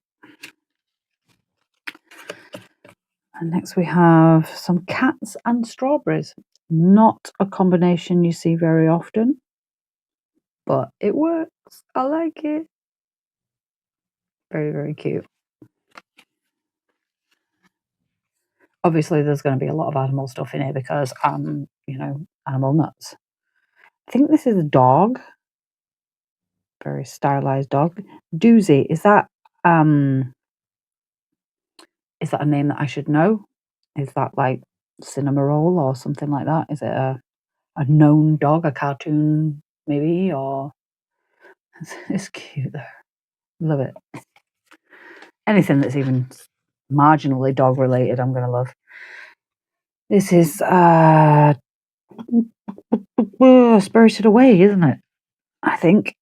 And next we have some cats and strawberries. Not a combination you see very often, but it works. I like it. Very, very cute. Obviously, there's going to be a lot of animal stuff in here because I'm, animal nuts. I think this is a dog. Very stylized dog. Doozy. Is that a name that I should know? Is that like Cinema Roll or something like that? Is it a known dog, a cartoon maybe, or it's cute though. Love it. Anything that's even marginally dog related, I'm gonna love. This is Spirited Away, isn't it? I think.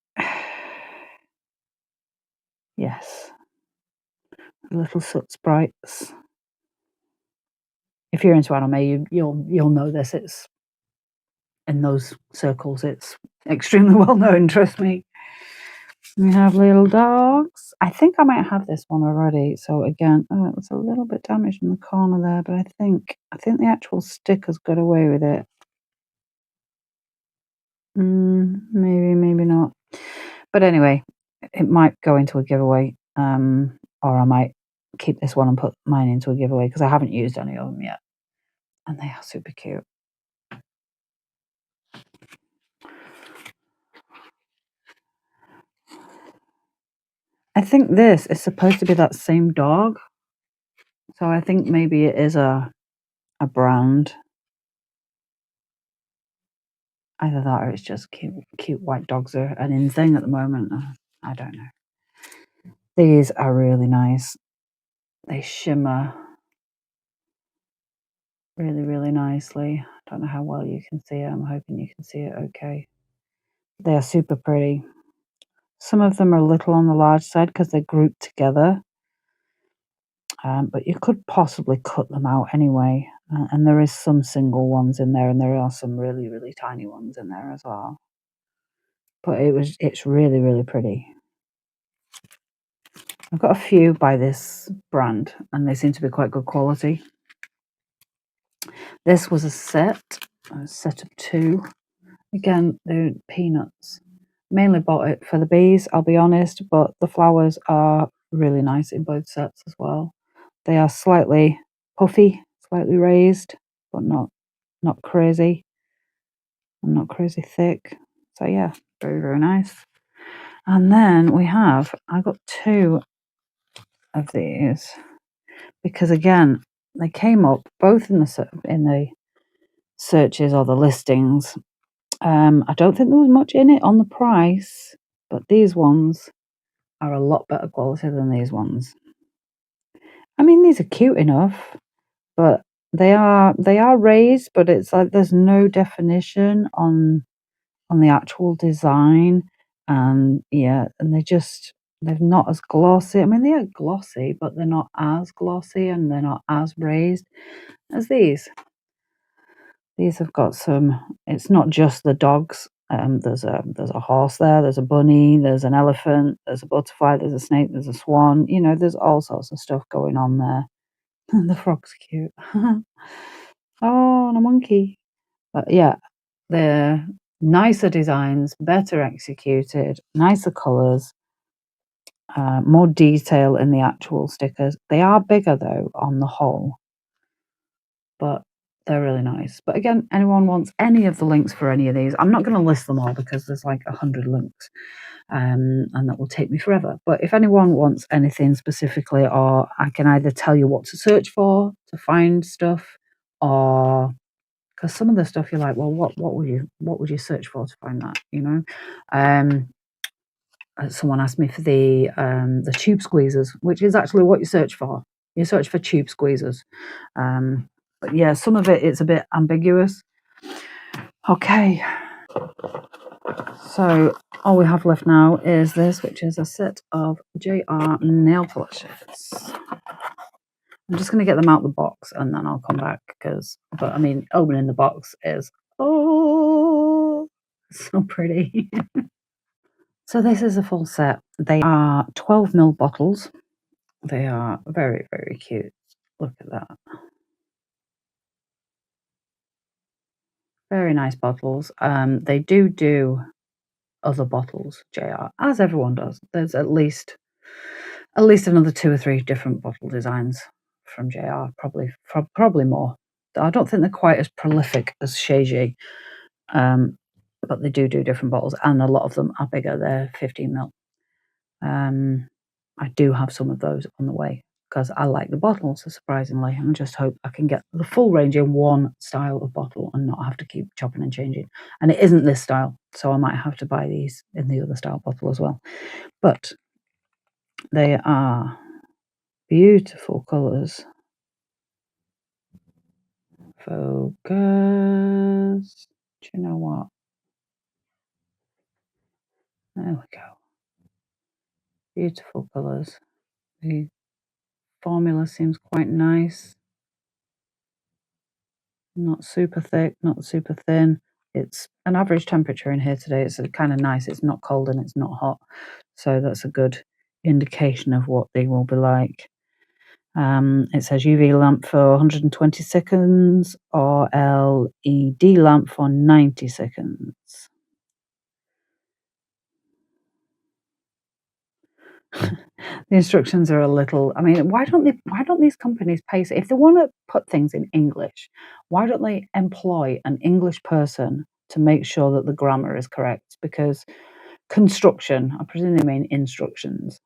Yes. Little soot sprites. If you're into anime, you'll know this. It's in those circles. It's extremely well known. Trust me. We have little dogs. I think I might have this one already. So again, it's a little bit damaged in the corner there, but I think the actual sticker's got away with it. Maybe not. But anyway, it might go into a giveaway, or I might keep this one and put mine into a giveaway because I haven't used any of them yet, and they are super cute. I think this is supposed to be that same dog, so I think maybe it is a brand. Either that or it's just cute white dogs are an in thing at the moment. I don't know. These are really nice. They shimmer really, really nicely. I don't know how well you can see it. I'm hoping you can see it okay. They are super pretty. Some of them are a little on the large side because they're grouped together. But you could possibly cut them out anyway. And there is some single ones in there, and there are some really, really tiny ones in there as well. But it's really, really pretty. I've got a few by this brand, and they seem to be quite good quality. This was a set of 2. Again, they're peanuts. Mainly bought it for the bees, I'll be honest, but the flowers are really nice in both sets as well. They are slightly puffy, slightly raised, but not crazy and not crazy thick. So yeah, very, very nice. And then I got 2 of these because again, they came up both in the searches or the listings. I don't think there was much in it on the price, but these ones are a lot better quality than these ones. I mean, these are cute enough, but they are raised, but it's like there's no definition on the actual design, and yeah, and they're not as glossy. I mean, they are glossy, but they're not as glossy and they're not as raised as these. These have got some. It's not just the dogs. There's a horse there. There's a bunny. There's an elephant. There's a butterfly. There's a snake. There's a swan. You know, there's all sorts of stuff going on there. The frog's cute. Oh, and a monkey. But yeah, they're nicer designs, better executed, nicer colours, more detail in the actual stickers. They are bigger though on the whole, but they're really nice. But again, anyone wants any of the links for any of these, I'm not going to list them all because there's like 100 links, and that will take me forever. But if anyone wants anything specifically, or I can either tell you what to search for to find stuff, or because some of the stuff you're like, well, what would you search for to find that? You know, someone asked me for the tube squeezers, which is actually what you search for. You search for tube squeezers, but yeah, some of it's a bit ambiguous. Okay, so all we have left now is this, which is a set of JR nail polishes. I'm just going to get them out the box and then I'll come back but I mean, opening the box is, oh, so pretty. So this is a full set. They are 12 ml bottles. They are very, very cute. Look at that. Very nice bottles. They do other bottles, JR, as everyone does. There's at least another 2 or 3 different bottle designs from JR, probably more. I don't think they're quite as prolific as Sheiji, but they do different bottles, and a lot of them are bigger. They're 15 ml. I do have some of those on the way because I like the bottle, so surprisingly, and just hope I can get the full range in one style of bottle and not have to keep chopping and changing. And it isn't this style, so I might have to buy these in the other style bottle as well. But they are beautiful colours. Focus. Do you know what? There we go. Beautiful colours. The formula seems quite nice. Not super thick, not super thin. It's an average temperature in here today. It's kind of nice. It's not cold and it's not hot. So that's a good indication of what they will be like. It says UV lamp for 120 seconds or LED lamp for 90 seconds. The instructions are a little. I mean, why don't these companies pay? If they want to put things in English, why don't they employ an English person to make sure that the grammar is correct? Because construction, I presume they mean instructions.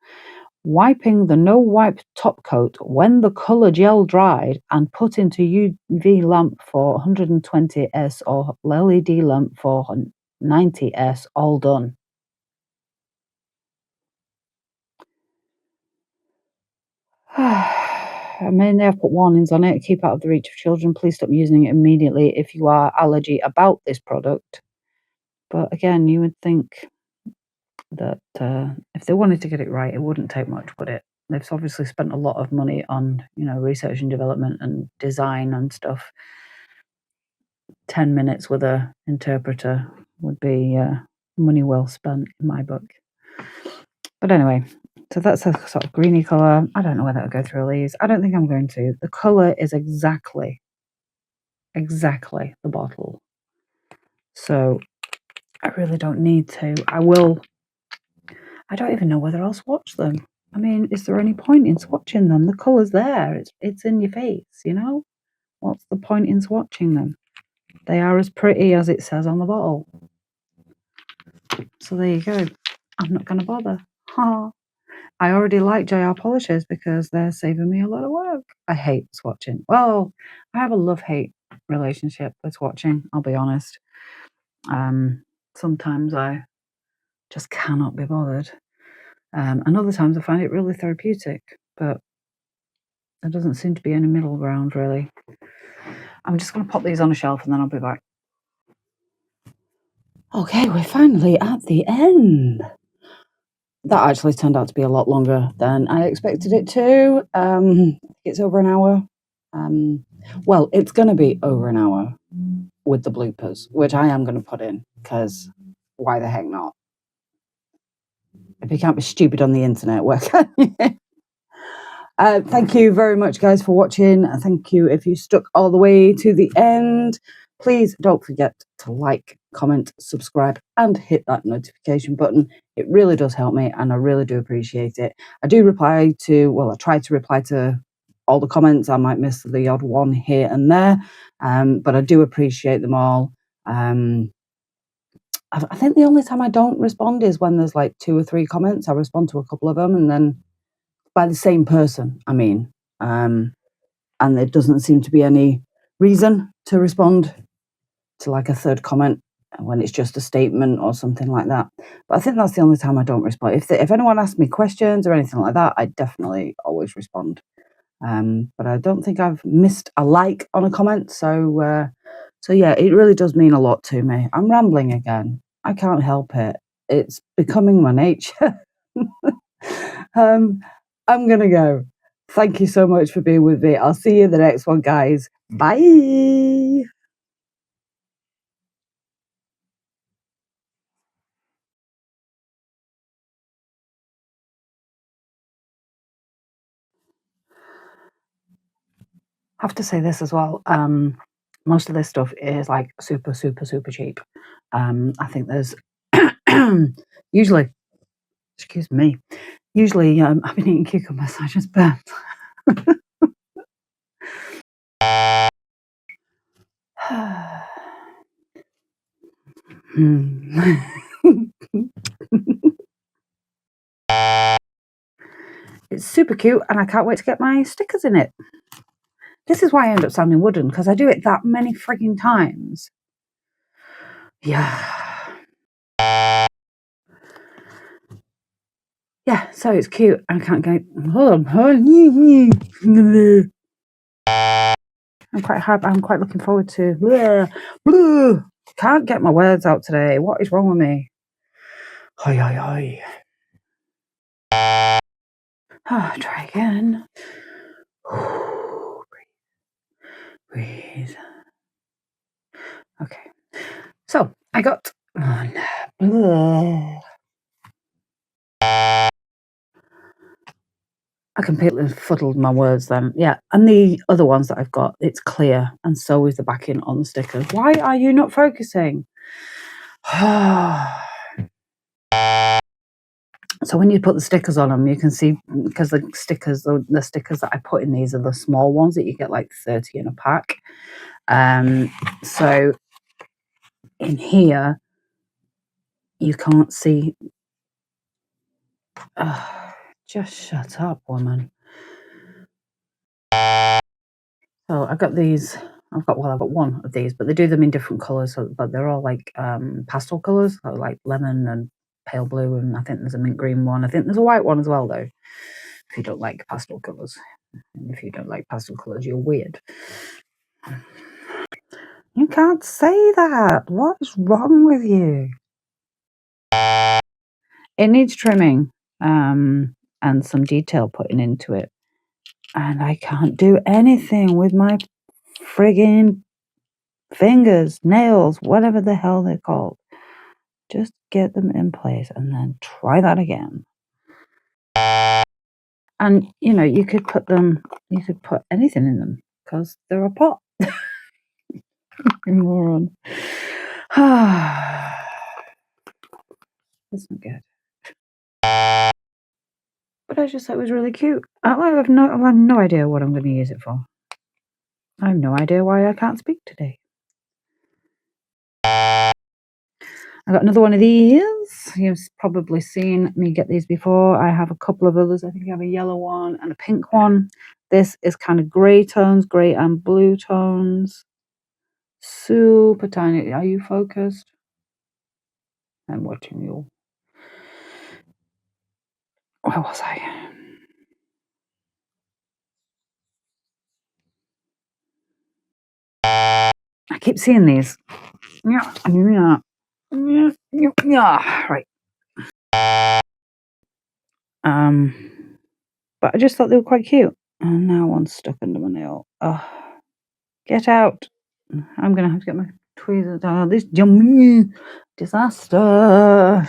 Wiping the no wipe top coat when the color gel dried and put into UV lamp for 120S or LED lamp for 90S, all done. I mean, they have put warnings on it. Keep out of the reach of children. Please stop using it immediately if you are allergy about this product. But again, you would think that if they wanted to get it right, it wouldn't take much, would it? They've obviously spent a lot of money on, research and development and design and stuff. 10 minutes with a interpreter would be money well spent in my book. But anyway, so that's a sort of greeny colour. I don't know whether I'll go through all these. I don't think I'm going to. The colour is exactly the bottle. So I really don't need to. I don't even know whether I'll swatch them. I mean, is there any point in swatching them? The colour's there. It's in your face, you know? What's the point in swatching them? They are as pretty as it says on the bottle. So there you go. I'm not going to bother. Ha! I already like JR polishes because they're saving me a lot of work. I hate swatching. Well, I have a love-hate relationship with swatching, I'll be honest. Sometimes I just cannot be bothered. And other times I find it really therapeutic, but there doesn't seem to be any middle ground, really. I'm just going to pop these on a shelf and then I'll be back. Okay, we're finally at the end. That actually turned out to be a lot longer than I expected it to. It's over an hour. Well, it's going to be over an hour with the bloopers, which I am going to put in because why the heck not? If you can't be stupid on the internet, where can you? Thank you very much, guys, for watching. Thank you if you stuck all the way to the end. Please don't forget to like, comment, subscribe, and hit that notification button. It really does help me, and I really do appreciate it. I do reply to, well, I try to reply to all the comments. I might miss the odd one here and there, but I do appreciate them all. I think the only time I don't respond is when there's like 2 or 3 comments. I respond to a couple of them, and then by the same person, I mean. And there doesn't seem to be any reason to respond to like a third comment when it's just a statement or something like that. But I think that's the only time I don't respond. If anyone asks me questions or anything like that, I definitely always respond. But I don't think I've missed a like on a comment. So yeah, it really does mean a lot to me. I'm rambling again. I can't help it. It's becoming my nature. I'm gonna go. Thank you so much for being with me. I'll see you in the next one, guys. Bye. I have to say this as well. Most of this stuff is like super, super, super cheap. I think there's usually, excuse me, usually I've been eating cucumbers, so I just burped. It's super cute, and I can't wait to get my stickers in it. This is why I end up sounding wooden, because I do it that many frigging times. Yeah. Yeah, so it's cute. I can't go. I'm quite looking forward to. Can't get my words out today. What is wrong with me? Hi, hi, hi. Try again. Breathe. Okay. So I got one. I completely fuddled my words then. Yeah. And the other ones that I've got, it's clear. And so is the backing on the stickers. Why are you not focusing? So when you put the stickers on them, you can see, because the stickers that I put in these are the small ones that you get like 30 in a pack. So in here, you can't see. Just shut up, woman. So I've got these. I've got one of these, but they do them in different colours. But they're all like pastel colours, so like lemon and pale blue, and I think there's a mint green one. I think there's a white one as well, though. If you don't like pastel colours, and if you don't like pastel colours, you're weird. You can't say that. What is wrong with you? It needs trimming, and some detail putting into it, and I can't do anything with my friggin' fingers, nails, whatever the hell they're called. Just get them in place and then try that again. And you could put anything in them because they're a pot. Moron. That's not good. But I just thought it was really cute. I have no idea what I'm going to use it for. I have no idea why I can't speak today. I got another one of these. You've probably seen me get these before. I have a couple of others. I think I have a yellow one and a pink one. This is kind of grey tones, grey and blue tones. Super tiny. Are you focused? I'm watching you. Where was I? I keep seeing these. Yeah. Right. But I just thought they were quite cute. And now one's stuck under my nail. Oh, get out. I'm going to have to get my tweezers down. This disaster.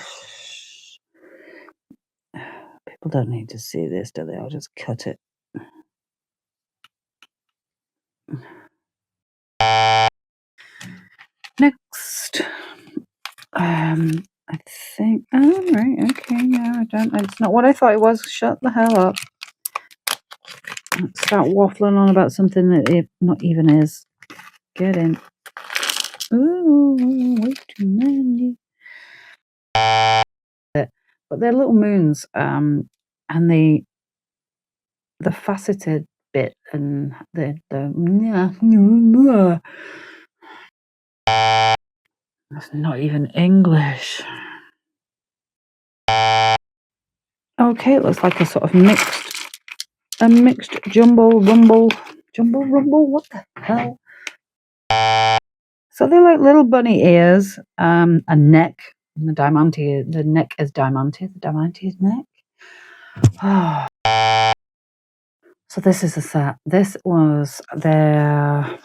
People don't need to see this, do they? I'll just cut it. Next. I think. Oh, right. Okay. No, I don't. It's not what I thought it was. Shut the hell up. Start waffling on about something that it not even is. Get in. Ooh, way too many. But they're little moons, and the faceted bit and the that's not even English. Okay, it looks like a sort of mixed jumble rumble. What the hell? So they're like little bunny ears, a neck. The neck is diamante. The diamante's neck. So this is a set. This was their